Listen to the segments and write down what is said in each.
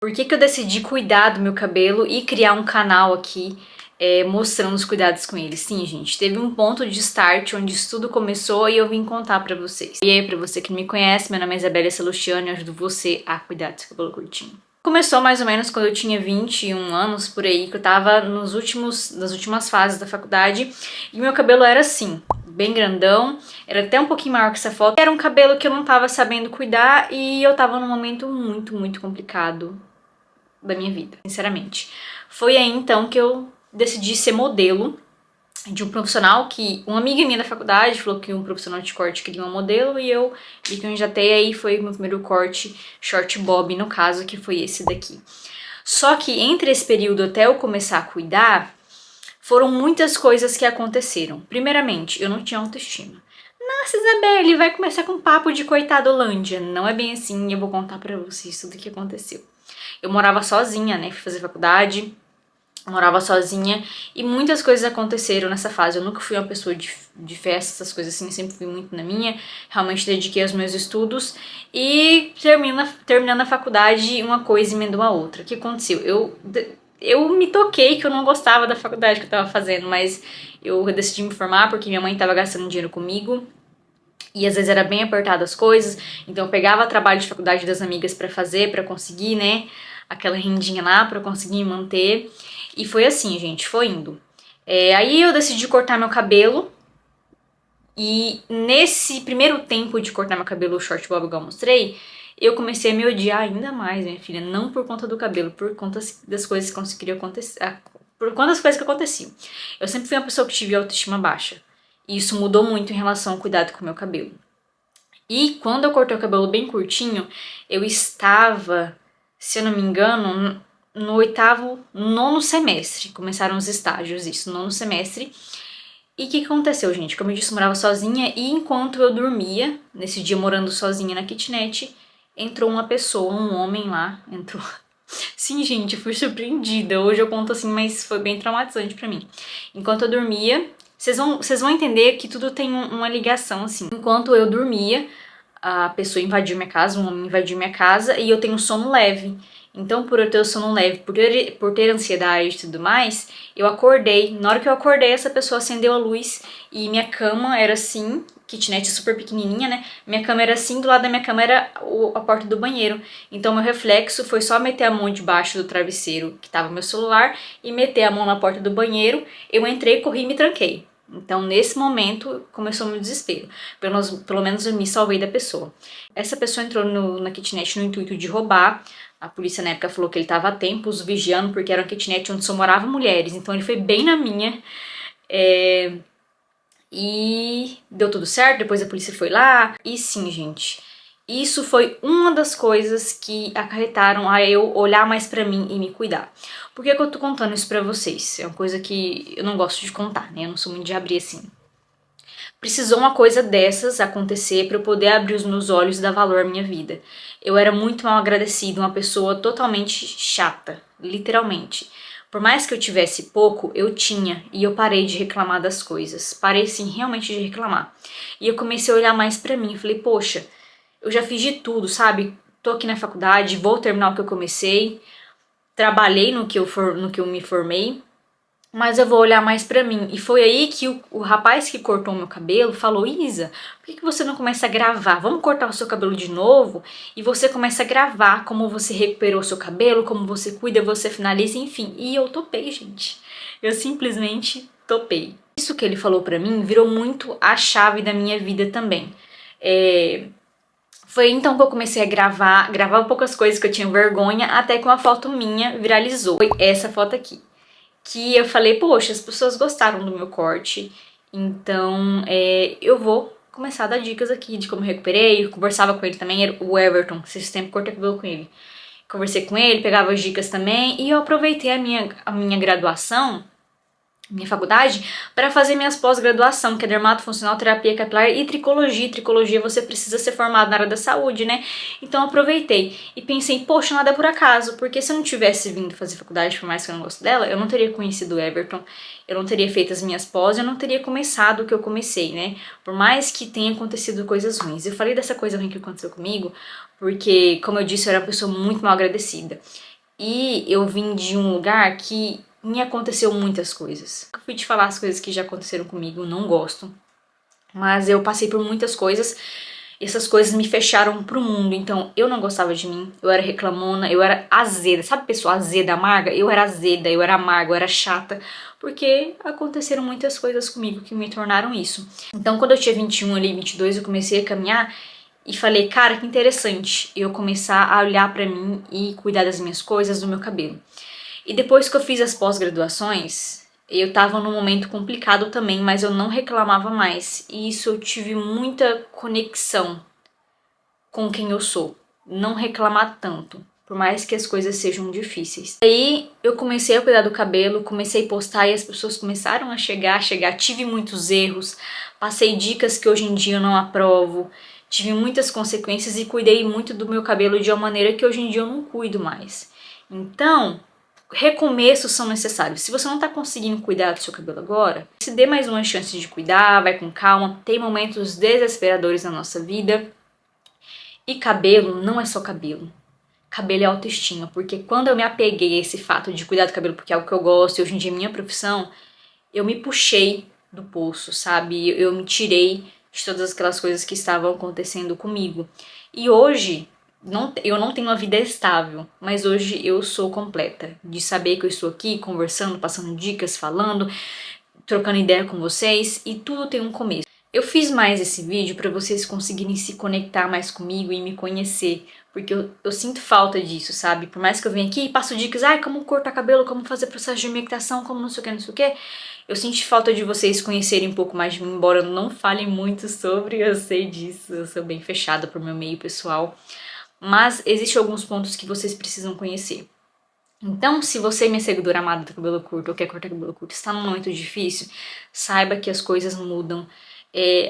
Por que que eu decidi cuidar do meu cabelo e criar um canal aqui mostrando os cuidados com ele? Sim, gente, teve um ponto de start onde isso tudo começou e eu vim contar pra vocês. E aí, pra você que não me conhece, meu nome é Isabela Salustiano e eu ajudo você a cuidar do seu cabelo curtinho. Começou mais ou menos quando eu tinha 21 anos, por aí, que eu tava nas últimas fases da faculdade e meu cabelo era assim, bem grandão, era até um pouquinho maior que essa foto. Era um cabelo que eu não tava sabendo cuidar e eu tava num momento muito complicado da minha vida, sinceramente. Foi aí então que eu decidi ser modelo de um profissional que uma amiga minha da faculdade falou que um profissional de corte queria uma modelo e eu me candidatei, aí foi o meu primeiro corte short bob, no caso, que foi esse daqui. Só que entre esse período até eu começar a cuidar, foram muitas coisas que aconteceram. Primeiramente, eu não tinha autoestima. Nossa, Isabelle, vai começar com um papo de coitadolândia. Não é bem assim, eu vou contar pra vocês tudo o que aconteceu. Eu morava sozinha, né, fui fazer faculdade, morava sozinha e muitas coisas aconteceram nessa fase. Eu nunca fui uma pessoa de festa, essas coisas assim, sempre fui muito na minha, realmente dediquei aos meus estudos e terminando a faculdade, uma coisa emendou a outra. O que aconteceu? Eu me toquei que eu não gostava da faculdade que eu tava fazendo, mas eu decidi me formar porque minha mãe tava gastando dinheiro comigo. E às vezes era bem apertado as coisas, então eu pegava trabalho de faculdade das amigas pra fazer, pra conseguir, né, aquela rendinha lá, pra conseguir manter. E foi assim, gente, foi indo. Aí eu decidi cortar meu cabelo, e nesse primeiro tempo de cortar meu cabelo short bob, igual eu mostrei, eu comecei a me odiar ainda mais, minha filha, não por conta do cabelo, por conta das coisas que conseguiram acontecer, por conta das coisas que aconteciam. Eu sempre fui uma pessoa que tive autoestima baixa. E isso mudou muito em relação ao cuidado com o meu cabelo. E quando eu cortei o cabelo bem curtinho, eu estava, se eu não me engano, no nono semestre. Começaram os estágios, isso, nono semestre. E o que aconteceu, gente? Como eu disse, eu morava sozinha e enquanto eu dormia, nesse dia morando sozinha na kitnet, entrou uma pessoa, um homem lá, entrou. Sim, gente, eu fui surpreendida. Hoje eu conto assim, mas foi bem traumatizante pra mim. Enquanto eu dormia, vocês vão entender que tudo tem uma ligação, assim. Enquanto eu dormia, a pessoa invadiu minha casa, um homem invadiu minha casa e eu tenho sono leve. Então, por eu ter o sono leve, por ter ansiedade e tudo mais, eu acordei. Na hora que eu acordei, essa pessoa acendeu a luz e minha cama era assim, kitnet super pequenininha, né? Minha cama era assim, do lado da minha cama era a porta do banheiro. Então, meu reflexo foi só meter a mão debaixo do travesseiro, que tava meu celular, e meter a mão na porta do banheiro. Eu entrei, corri e me tranquei. Então, nesse momento, começou o meu desespero. Pelo menos eu me salvei da pessoa. Essa pessoa entrou na kitnet no intuito de roubar. A polícia na época falou que ele estava há tempos vigiando, porque era uma kitnet onde só moravam mulheres. Então, ele foi bem na minha. E deu tudo certo, depois a polícia foi lá. E sim, gente, isso foi uma das coisas que acarretaram a eu olhar mais pra mim e me cuidar. Por que que eu tô contando isso pra vocês? É uma coisa que eu não gosto de contar, né? Eu não sou muito de abrir assim. Precisou uma coisa dessas acontecer para eu poder abrir os meus olhos e dar valor à minha vida. Eu era muito mal agradecida, uma pessoa totalmente chata, literalmente. Por mais que eu tivesse pouco, eu tinha, e eu parei de reclamar das coisas. Parei, sim, realmente de reclamar. E eu comecei a olhar mais pra mim, falei, poxa, eu já fiz de tudo, sabe? Tô aqui na faculdade, vou terminar o que eu comecei, trabalhei no que eu me formei, mas eu vou olhar mais pra mim. E foi aí que o rapaz que cortou meu cabelo falou, Isa, por que você não começa a gravar? Vamos cortar o seu cabelo de novo e você começa a gravar como você recuperou o seu cabelo, como você cuida, você finaliza, enfim. E eu topei, gente. Eu simplesmente topei. Isso que ele falou pra mim virou muito a chave da minha vida também. Foi então que eu comecei a gravar poucas coisas que eu tinha vergonha, até que uma foto minha viralizou. Foi essa foto aqui. Que eu falei, poxa, as pessoas gostaram do meu corte, então eu vou começar a dar dicas aqui de como recuperei. Eu conversava com ele também, era o Everton, esse tempo cortei cabelo com ele. Conversei com ele, pegava as dicas também, e eu aproveitei a minha graduação, minha faculdade, para fazer minhas pós-graduação, que é dermatofuncional, terapia capilar e tricologia. Tricologia você precisa ser formado na área da saúde, né? Então eu aproveitei e pensei, poxa, nada é por acaso, porque se eu não tivesse vindo fazer faculdade, por mais que eu não gosto dela, eu não teria conhecido o Everton, eu não teria feito as minhas pós, eu não teria começado o que eu comecei, né? Por mais que tenha acontecido coisas ruins. Eu falei dessa coisa ruim que aconteceu comigo, porque, como eu disse, eu era uma pessoa muito mal agradecida. E eu vim de um lugar que me aconteceu muitas coisas. Eu fui te falar as coisas que já aconteceram comigo, não gosto. Mas eu passei por muitas coisas, e essas coisas me fecharam pro mundo. Então eu não gostava de mim, eu era reclamona, eu era azeda. Sabe pessoa azeda, amarga? Eu era azeda, eu era amarga, eu era chata. Porque aconteceram muitas coisas comigo que me tornaram isso. Então quando eu tinha 21 ali, 22, eu comecei a caminhar e falei, cara, que interessante eu começar a olhar pra mim e cuidar das minhas coisas, do meu cabelo. E depois que eu fiz as pós-graduações, eu tava num momento complicado também, mas eu não reclamava mais. E isso eu tive muita conexão com quem eu sou. Não reclamar tanto, por mais que as coisas sejam difíceis. Aí eu comecei a cuidar do cabelo, comecei a postar e as pessoas começaram a chegar. Tive muitos erros, passei dicas que hoje em dia eu não aprovo, tive muitas consequências e cuidei muito do meu cabelo de uma maneira que hoje em dia eu não cuido mais. Então, recomeços são necessários. Se você não tá conseguindo cuidar do seu cabelo agora, se dê mais uma chance de cuidar, vai com calma. Tem momentos desesperadores na nossa vida. E cabelo não é só cabelo. Cabelo é autoestima, porque quando eu me apeguei a esse fato de cuidar do cabelo porque é algo que eu gosto e hoje em dia é minha profissão, eu me puxei do poço, sabe? Eu me tirei de todas aquelas coisas que estavam acontecendo comigo. E hoje, eu não tenho uma vida estável, mas hoje eu sou completa. De saber que eu estou aqui conversando, passando dicas, falando, trocando ideia com vocês e tudo tem um começo. Eu fiz mais esse vídeo para vocês conseguirem se conectar mais comigo e me conhecer, porque eu sinto falta disso, sabe? Por mais que eu venha aqui e passo dicas, como cortar cabelo, como fazer processo de umectação, como não sei o que, não sei o que, eu sinto falta de vocês conhecerem um pouco mais de mim, embora eu não fale muito sobre, eu sei disso, eu sou bem fechada pro meu meio pessoal, mas existem alguns pontos que vocês precisam conhecer. Então, se você, minha seguidora amada do cabelo curto ou quer cortar cabelo curto, está num momento difícil, saiba que as coisas mudam.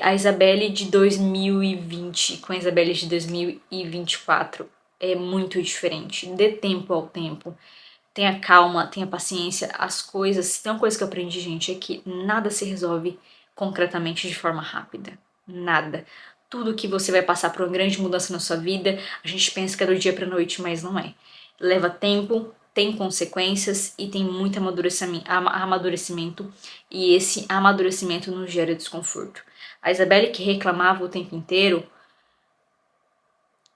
A Isabelle de 2020 com a Isabelle de 2024 é muito diferente. Dê tempo ao tempo. Tenha calma, tenha paciência. As coisas... Tem uma coisa que eu aprendi, gente, é que nada se resolve concretamente de forma rápida. Nada. Tudo que você vai passar por uma grande mudança na sua vida, a gente pensa que é do dia pra noite, mas não é. Leva tempo, tem consequências e tem muito amadurecimento, e esse amadurecimento nos gera desconforto. A Isabelle que reclamava o tempo inteiro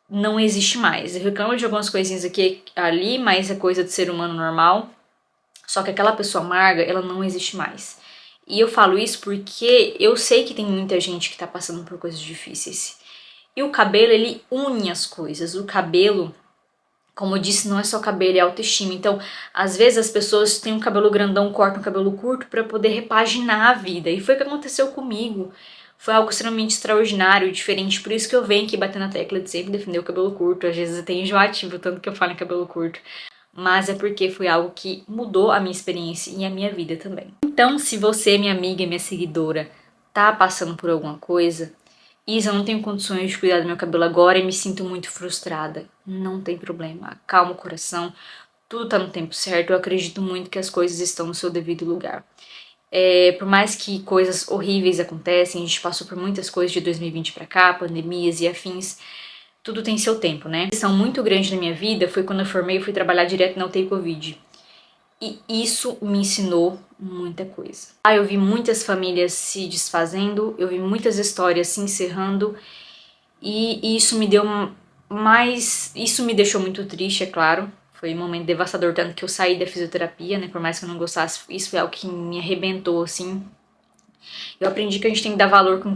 não existe mais. Eu reclamo de algumas coisinhas aqui ali, mas é coisa de ser humano normal. Só que aquela pessoa amarga, ela não existe mais. E eu falo isso porque eu sei que tem muita gente que tá passando por coisas difíceis. E o cabelo, ele une as coisas. O cabelo, como eu disse, não é só cabelo, é autoestima. Então, às vezes as pessoas têm um cabelo grandão, cortam um cabelo curto para poder repaginar a vida. E foi o que aconteceu comigo. Foi algo extremamente extraordinário, diferente. Por isso que eu venho aqui batendo na tecla de sempre defender o cabelo curto. Às vezes até enjoativo, tanto que eu falo em cabelo curto. Mas é porque foi algo que mudou a minha experiência e a minha vida também. Então, se você, minha amiga, minha seguidora, tá passando por alguma coisa, Isa, eu não tenho condições de cuidar do meu cabelo agora e me sinto muito frustrada. Não tem problema, acalma o coração, tudo tá no tempo certo, eu acredito muito que as coisas estão no seu devido lugar. Por mais que coisas horríveis acontecem, a gente passou por muitas coisas de 2020 pra cá, pandemias e afins, tudo tem seu tempo, né? A lição muito grande na minha vida foi quando eu formei e fui trabalhar direto na UTI Covid. E isso me ensinou muita coisa. Eu vi muitas famílias se desfazendo, eu vi muitas histórias se encerrando e isso me deu mais... Isso me deixou muito triste, é claro. Foi um momento devastador, tanto que eu saí da fisioterapia, né? Por mais que eu não gostasse, isso foi algo que me arrebentou, assim. Eu aprendi que a gente tem que dar valor no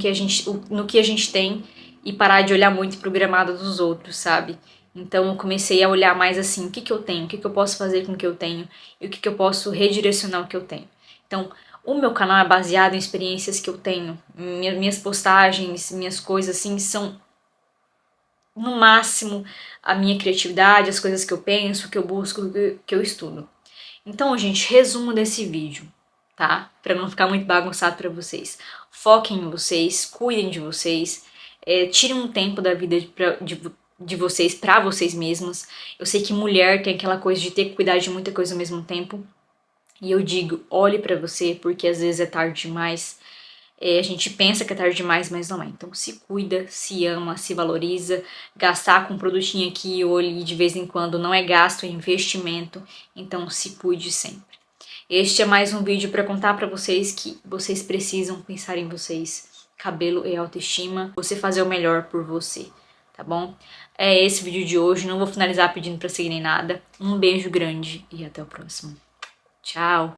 que a gente tem e parar de olhar muito pro gramado dos outros, sabe? Então eu comecei a olhar mais assim, o que que eu tenho, o que que eu posso fazer com o que eu tenho e o que que eu posso redirecionar o que eu tenho. Então, o meu canal é baseado em experiências que eu tenho. Minhas postagens, minhas coisas assim, são no máximo a minha criatividade, as coisas que eu penso, que eu busco, que eu estudo. Então, gente, resumo desse vídeo, tá? Pra não ficar muito bagunçado pra vocês. Foquem em vocês, cuidem de vocês, tirem um tempo da vida de vocês pra vocês mesmos. Eu sei que mulher tem aquela coisa de ter que cuidar de muita coisa ao mesmo tempo. E eu digo, olhe pra você, porque às vezes é tarde demais. A gente pensa que é tarde demais, mas não é. Então se cuida, se ama, se valoriza. Gastar com um produtinho aqui ou ali de vez em quando não é gasto, é investimento. Então se cuide sempre. Este é mais um vídeo para contar para vocês que vocês precisam pensar em vocês. Cabelo e autoestima. Você fazer o melhor por você, tá bom? É esse o vídeo de hoje. Não vou finalizar pedindo para seguir nem nada. Um beijo grande e até o próximo. Tchau!